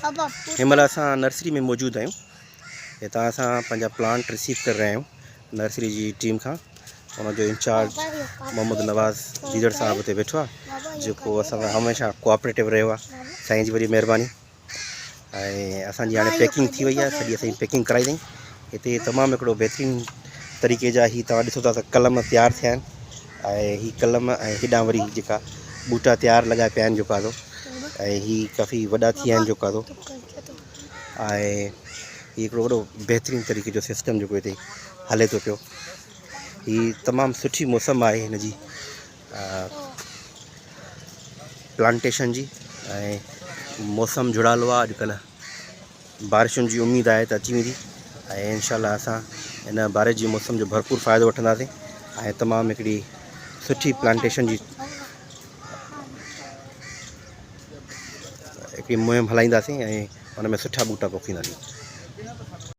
हिनमहिल असां नर्सरी में मौजूद आहियूं। हितां असां पंहिंजा प्लांट रिसीव कर रहे आहियूं नर्सरी जी टीम खां। उनजो इंचार्ज मोहम्मद नवाज़ दीदड़ साहब हुते वेठो आहे, जेको असां हमेशह कोऑपरेटिव रहियो आहे। साईं जी वॾी महिरबानी। ऐं असांजी हाणे पैकिंग थी वई आहे, सॼी असांजी पैकिंग कराई अथई। हिते तमामु हिकिड़ो बहितरीनु तरीक़े जा ही तव्हां ॾिसो था त कलम तयारु थिया आहिनि। ऐं ही कलम ऐं हेॾां वरी जेका बूटा तयारु लॻाए पिया आहिनि जेका थो, ऐं ही काफ़ी वॾा थी विया आहिनि जेका थो। ऐं ही हिकिड़ो वॾो बहितरीनु तरीक़े जो सिस्टम जेको हिते हले थो पियो। ही तमामु सुठी मौसम आहे हिन जी प्लांटेशन जी। ऐं मौसम जुड़ालो आहे, अॼुकल्ह बारिशुनि जी उमेद आहे त अची वेंदी। ऐं इंशाअल्लाह असां हिन बारिश जी मौसम जो भरपूर फ़ाइदो वठंदासीं ऐं तमामु हिकिड़ी सुठी प्लांटेशन जी हिकिड़ी मुहिम हलाईंदासीं ऐं हुन में सुठा ॿूटा पोखींदासीं।